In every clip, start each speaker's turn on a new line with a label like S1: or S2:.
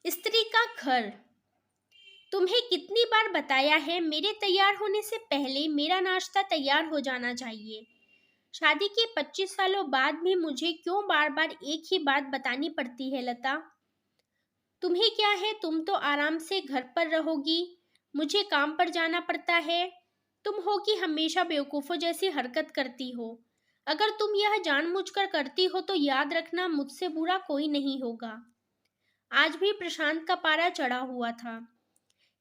S1: स्त्री का घर। तुम्हें कितनी बार बताया है मेरे तैयार होने से पहले मेरा नाश्ता तैयार हो जाना चाहिए। शादी के 25 सालों बाद भी मुझे क्यों बार बार एक ही बात बतानी पड़ती है लता। तुम्हें क्या है, तुम तो आराम से घर पर रहोगी, मुझे काम पर जाना पड़ता है। तुम हो कि हमेशा बेवकूफ़ों जैसी हरकत करती हो। अगर तुम यह जानबूझकर करती हो तो याद रखना मुझसे बुरा कोई नहीं होगा। आज भी प्रशांत का पारा चढ़ा हुआ था।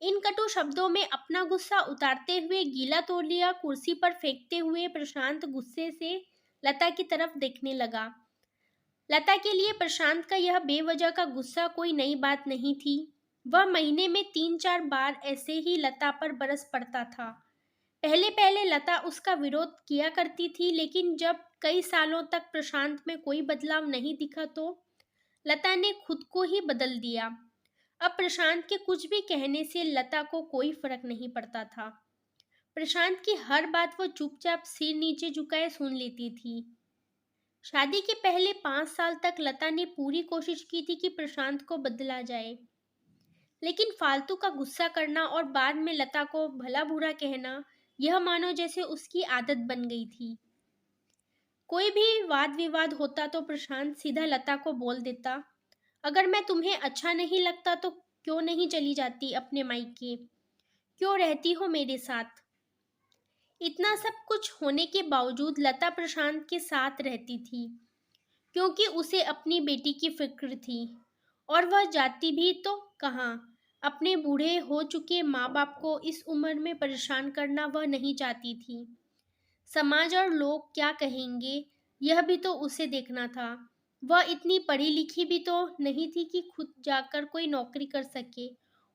S1: इन कटु शब्दों में अपना गुस्सा उतारते हुए गीला तौलिया कुर्सी पर फेंकते हुए प्रशांत गुस्से से लता की तरफ देखने लगा। लता के लिए प्रशांत का यह बेवजह का गुस्सा कोई नई बात नहीं थी। वह महीने में 3-4 बार ऐसे ही लता पर बरस पड़ता था। पहले पहले लता उसका विरोध किया करती थी, लेकिन जब कई सालों तक प्रशांत में कोई बदलाव नहीं दिखा तो लता ने खुद को ही बदल दिया। अब प्रशांत के कुछ भी कहने से लता को कोई फर्क नहीं पड़ता था। प्रशांत की हर बात वो चुपचाप सिर नीचे झुकाए सुन लेती थी। शादी के पहले 5 साल तक लता ने पूरी कोशिश की थी कि प्रशांत को बदला जाए, लेकिन फालतू का गुस्सा करना और बाद में लता को भला बुरा कहना, यह मानो जैसे उसकी आदत बन गई थी। कोई भी वाद विवाद होता तो प्रशांत सीधा लता को बोल देता, अगर मैं तुम्हें अच्छा नहीं लगता तो क्यों नहीं चली जाती अपने मायके, क्यों रहती हो मेरे साथ। इतना सब कुछ होने के बावजूद लता प्रशांत के साथ रहती थी, क्योंकि उसे अपनी बेटी की फिक्र थी। और वह जाती भी तो कहाँ, अपने बूढ़े हो चुके माँ बाप को इस उम्र में परेशान करना वह नहीं चाहती थी। समाज और लोग क्या कहेंगे, यह भी तो उसे देखना था। वह इतनी पढ़ी लिखी भी तो नहीं थी कि खुद जाकर कोई नौकरी कर सके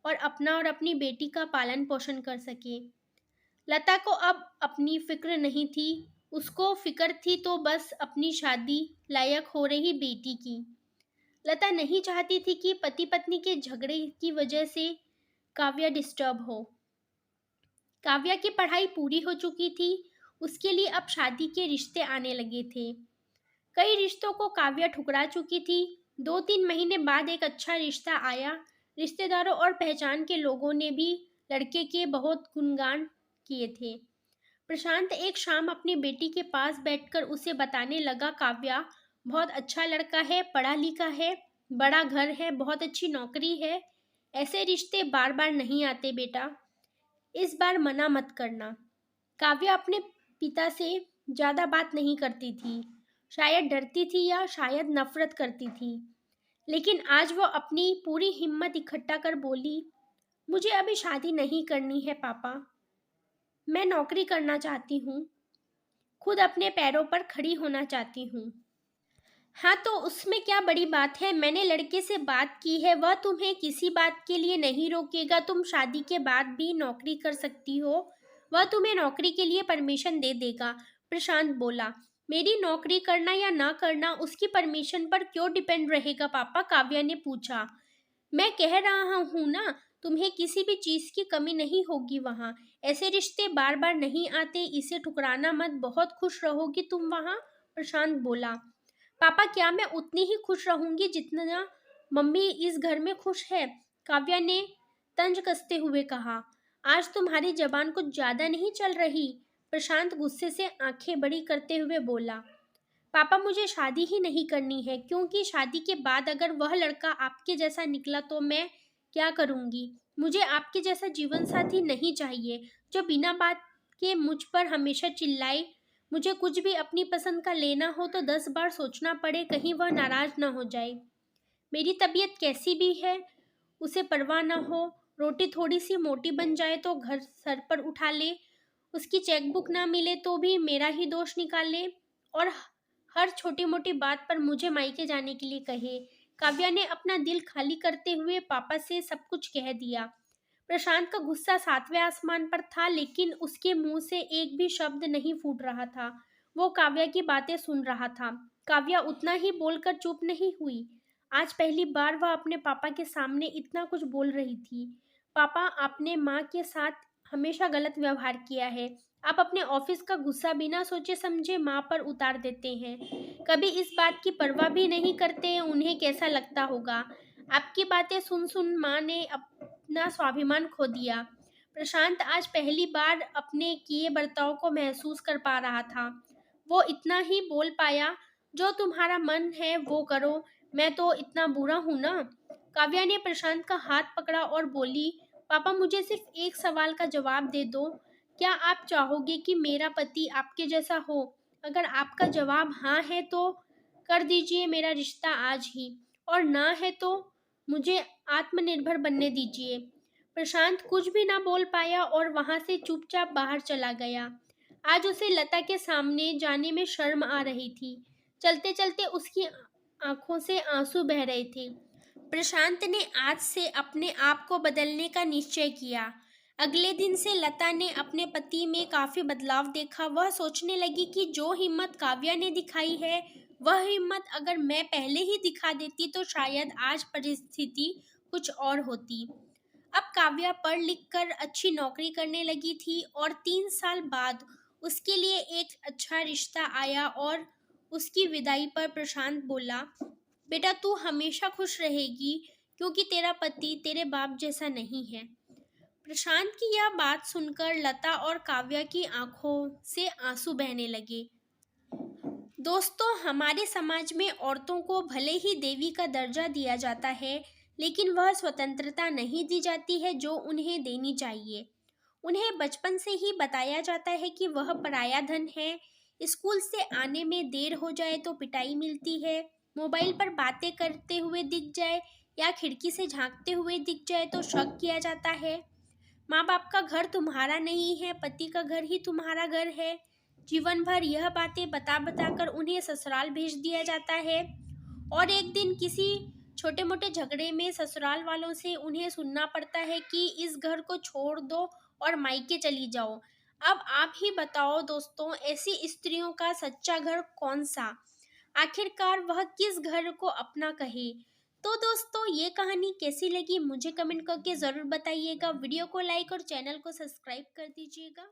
S1: और अपना और अपनी बेटी का पालन पोषण कर सके। लता को अब अपनी फिक्र नहीं थी, उसको फिक्र थी तो बस अपनी शादी लायक हो रही बेटी की। लता नहीं चाहती थी कि पति पत्नी के झगड़े की वजह से काव्या डिस्टर्ब हो। काव्या की पढ़ाई पूरी हो चुकी थी, उसके लिए अब शादी के रिश्ते आने लगे थे। कई रिश्तों को काव्या ठुकरा चुकी थी। 2-3 महीने बाद एक अच्छा रिश्ता आया। रिश्तेदारों और पहचान के लोगों ने भी लड़के के बहुत गुणगान किए थे। प्रशांत एक शाम अपनी बेटी के पास बैठकर उसे बताने लगा, काव्या बहुत अच्छा लड़का है, पढ़ा लिखा है, बड़ा घर है, बहुत अच्छी नौकरी है। ऐसे रिश्ते बार बार नहीं आते बेटा, इस बार मना मत करना। काव्या अपने पिता से ज्यादा बात नहीं करती थी, शायद डरती थी या शायद नफरत करती थी। लेकिन आज वो अपनी पूरी हिम्मत इकट्ठा कर बोली, मुझे अभी शादी नहीं करनी है पापा, मैं नौकरी करना चाहती हूँ, खुद अपने पैरों पर खड़ी होना चाहती हूँ। हाँ तो उसमें क्या बड़ी बात है, मैंने लड़के से बात की है, वह तुम्हें किसी बात के लिए नहीं रोकेगा। तुम शादी के बाद भी नौकरी कर सकती हो, वह तुम्हें नौकरी के लिए परमिशन दे देगा। प्रशांत बोला, मेरी नौकरी करना या ना करना उसकी परमिशन पर क्यों डिपेंड रहेगा पापा, काव्या ने पूछा। मैं कह रहा हूँ ना, तुम्हें किसी भी चीज की कमी नहीं होगी वहाँ। ऐसे रिश्ते बार बार नहीं आते, इसे ठुकराना मत, बहुत खुश रहोगी तुम वहाँ। प्रशांत बोला, पापा क्या मैं उतनी ही खुश रहूंगी जितना मम्मी इस घर में खुश है, काव्या ने तंज कसते हुए कहा। आज तुम्हारी जबान कुछ ज्यादा नहीं चल रही, प्रशांत गुस्से से आंखें बड़ी करते हुए बोला। पापा मुझे शादी ही नहीं करनी है, क्योंकि शादी के बाद अगर वह लड़का आपके जैसा निकला तो मैं क्या करूंगी। मुझे आपके जैसा जीवन साथी नहीं चाहिए, जो बिना बात के मुझ पर हमेशा चिल्लाए। मुझे कुछ भी अपनी पसंद का लेना हो तो 10 बार सोचना पड़े, कहीं वह नाराज ना हो जाए। मेरी तबीयत कैसी भी है उसे परवाह ना हो, रोटी थोड़ी सी मोटी बन जाए तो घर सर पर उठा ले, उसकी चेकबुक ना मिले तो भी मेरा ही दोष निकाले, और हर छोटी मोटी बात पर मुझे मायके जाने के लिए कहे। काव्या ने अपना दिल खाली करते हुए पापा से सब कुछ कह दिया। प्रशांत का गुस्सा 7वें आसमान पर था, लेकिन उसके मुंह से एक भी शब्द नहीं फूट रहा था। वो काव्या की बातें सुन रहा था। काव्या उतना ही बोलकर चुप नहीं हुई। आज पहली बार वह अपने पापा के सामने इतना कुछ बोल रही थी। पापा, आपने माँ के साथ हमेशा गलत व्यवहार किया है। आप अपने ऑफिस का गुस्सा बिना सोचे समझे माँ पर उतार देते हैं, कभी इस बात की परवाह भी नहीं करते उन्हें कैसा लगता होगा। आपकी बातें सुन सुन माँ ने अपना स्वाभिमान खो दिया। प्रशांत आज पहली बार अपने किए बर्ताव को महसूस कर पा रहा था। वो इतना ही बोल पाया, जो तुम्हारा मन है वो करो, मैं तो इतना बुरा हूं ना। काव्या ने प्रशांत का हाथ पकड़ा और बोली, पापा मुझे सिर्फ एक सवाल का जवाब दे दो। क्या आप चाहोगे कि मेरा पति आपके जैसा हो? अगर आपका जवाब हाँ है तो कर दीजिए मेरा रिश्ता आज ही, और ना है तो मुझे आत्मनिर्भर बनने दीजिए। प्रशांत कुछ भी ना बोल पाया और वहां से चुपचाप बाहर चला गया। आज उसे लता के सामने जाने में शर्म आ रही थी। चलते चलते उसकी आंखों से आंसू बह रहे थे। प्रशांत ने आज से अपने आप को बदलने का निश्चय किया। अगले दिन से लता ने अपने पति में काफी बदलाव देखा। वह सोचने लगी कि जो हिम्मत काव्या ने दिखाई है, वह हिम्मत अगर मैं पहले ही दिखा देती तो शायद आज परिस्थिति कुछ और होती। अब काव्या पढ़ लिख कर अच्छी नौकरी करने लगी थी और 3 साल बाद उसके लिए एक अच्छा रिश्ता आया। और उसकी विदाई पर प्रशांत बोला, बेटा तू हमेशा खुश रहेगी, क्योंकि तेरा पति तेरे बाप जैसा नहीं है। प्रशांत की यह बात सुनकर लता और काव्या की आंखों से आंसू बहने लगे। दोस्तों, हमारे समाज में औरतों को भले ही देवी का दर्जा दिया जाता है, लेकिन वह स्वतंत्रता नहीं दी जाती है जो उन्हें देनी चाहिए। उन्हें बचपन से ही बताया जाता है कि वह पराया धन है। स्कूल से आने में देर हो जाए तो पिटाई मिलती है। मोबाइल पर बातें करते हुए दिख जाए या खिड़की से झांकते हुए दिख जाए तो शक किया जाता है। माँ बाप का घर तुम्हारा नहीं है, पति का घर ही तुम्हारा घर है। जीवन भर यह बातें बता बता कर उन्हें ससुराल भेज दिया जाता है, और एक दिन किसी छोटे मोटे झगड़े में ससुराल वालों से उन्हें सुनना पड़ता है कि इस घर को छोड़ दो और मायके चली जाओ। अब आप ही बताओ दोस्तों, ऐसी स्त्रियों का सच्चा घर कौन सा? आखिरकार वह किस घर को अपना कहे? तो दोस्तों, ये कहानी कैसी लगी मुझे कमेंट करके ज़रूर बताइएगा। वीडियो को लाइक और चैनल को सब्सक्राइब कर दीजिएगा।